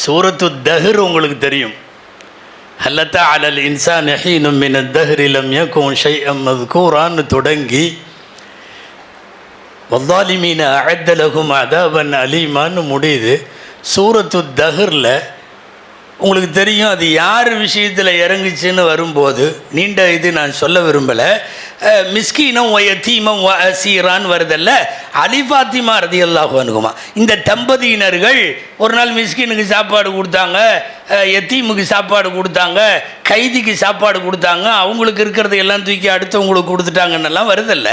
சூரத்து தஹர் உங்களுக்கு தெரியும். ஹல்லத்தா அலல் இன்சான் ஹீனும் மின தஹ்ரி லம் யகுன் ஷைஅம் மذ்கூரான்னு தொடங்கி வல்லாலிமீன அஅத்த லஹும் அதாபன் அலீமான்னு முடியுது. சூரத்து தஹரில் உங்களுக்கு தெரியும் அது யார் விஷயத்தில் இறங்குச்சுன்னு வரும்போது நீண்ட இது நான் சொல்ல விரும்பலை. மிஸ்கீனம் ஒயத்தீமம் அசீரான்னு வருதல்ல, அலி ஃபாத்திமா ரலியல்லாஹு அன்ஹுமா இந்த தம்பதியினர்கள் ஒரு நாள் மிஸ்கீனுக்கு சாப்பாடு கொடுத்தாங்க, எத்தீமுக்கு சாப்பாடு கொடுத்தாங்க, கைதிக்கு சாப்பாடு கொடுத்தாங்க, அவங்களுக்கு இருக்கிறத எல்லாம் தூக்கி அடுத்தவங்களுக்கு கொடுத்துட்டாங்கன்னெல்லாம் வருதல்ல.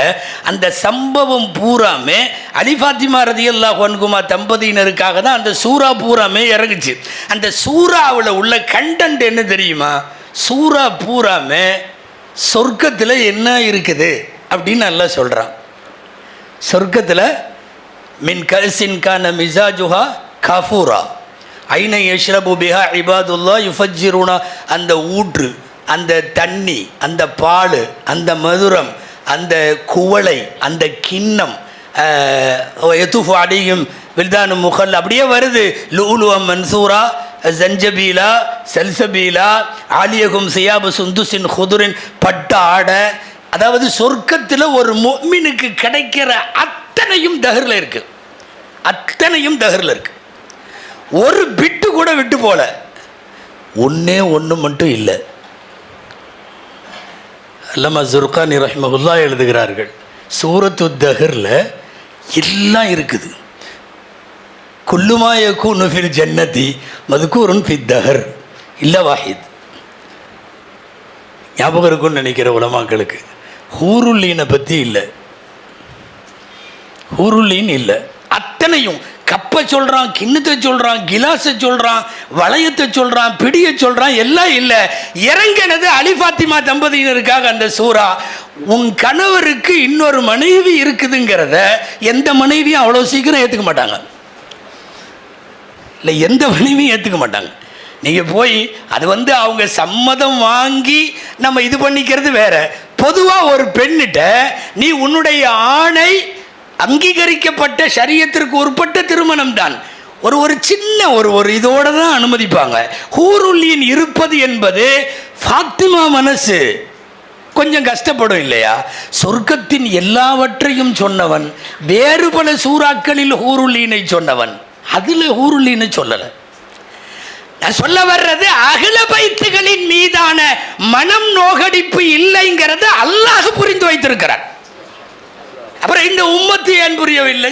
அந்த சம்பவம் பூராமே அலி ஃபாத்திமா ரலியல்லாஹு அன்ஹுமா தம்பதியினருக்காக தான் அந்த சூறா பூராமே இறங்குச்சு. அந்த சூறாவில் உள்ள கண்டென்ட் என்ன தெரியுமா? சூறா பூராமே சொர்க்கத்தில் என்ன இருக்குது அப்படின்னு நல்லா சொல்கிறான். சொர்க்கத்தில் மின் கல்சின் கான மிசாஜுஹா காஃபூரா ஐனை யஷ்ரபு பிஹா இபாதுல்லா யுஃபஜ்ஜிருனா, அந்த ஊற்று, அந்த தண்ணி, அந்த பால், அந்த மதுரம், அந்த குவளை, அந்த கிண்ணம், எத்துஃபு அலைஹிம் வில்தானு முகல் அப்படியே வருது. லுலுவம் மன்சூரா ஜஞ்சபீலா சல்சபீலா ஆலியகும் சியாபு சுந்துசின் ஹுதுரின் பட்ட ஆடை. அதாவது சொர்க்கத்தில் ஒரு முஃமினுக்கு கிடைக்கிற அத்தனையும் தஹரில் இருக்கு, அத்தனையும் தஹரில் இருக்கு. ஒரு பிட்டு கூட விட்டு போல. ஒன்னே ஒன்று மட்டும் இல்லை. அல்லமா ஜுர்கானி ரஹ்மஹுல்லா எழுதுகிறார்கள், சூரத்து தஹரில் எல்லாம் இருக்குது. குல்லுமா யகூனு ஃபில் ஜன்னதி மذ்கூருன் ஃபித் தஹர் இல்ல வாஹித். ஞாபகம் இருக்குன்னு நினைக்கிற உலமாக்களுக்கு ஹூருல்லீனை பற்றி இல்லை, ஹூருல்லீன் இல்லை. அத்தனையும் கப்பை சொல்கிறான், கிண்ணத்தை சொல்கிறான், கிலாஸை சொல்கிறான், வளையத்தை சொல்கிறான், பிடியை சொல்கிறான், எல்லாம் இல்லை. இறங்கினது அலி ஃபாத்திமா தம்பதியினருக்காக அந்த சூறா. உன் கணவருக்கு இன்னொரு மனைவி இருக்குதுங்கிறத எந்த மனைவியும் அவ்வளோ சீக்கிரம் ஏற்றுக்க மாட்டாங்க. இல்லை, எந்த மனைவியும் ஏற்றுக்க மாட்டாங்க. நீங்கள் போய் அது அவங்க சம்மதம் வாங்கி நம்ம இது பண்ணிக்கிறது வேற. பொதுவாக ஒரு பெண்ணிட்ட நீ உன்னுடைய ஆணை அங்கீகரிக்கப்பட்ட ஷரியத்திற்கு உட்பட்ட திருமணம் தான் ஒரு சின்ன ஒரு இதோட தான் அனுமதிப்பாங்க. ஹூருல்லீன் இருப்பது என்பது ஃபாத்திமா மனசு கொஞ்சம் கஷ்டப்படும் இல்லையா? சொர்க்கத்தின் எல்லாவற்றையும் சொன்னவன், வேறு பல சூறாக்களில் ஹூருல்லீனை சொன்னவன், அதில் ஹூருல்லீனை சொல்லலை. நான் சொல்ல வர்றது அகில பைத்துகளின் மீதான மனம் நோகடிப்பு இல்லைங்கிறது அல்லாஹ் புரிந்து வைத்திருக்கிறார். அப்புறம் இந்த உம்மத்து ஏன் புரியவில்லை?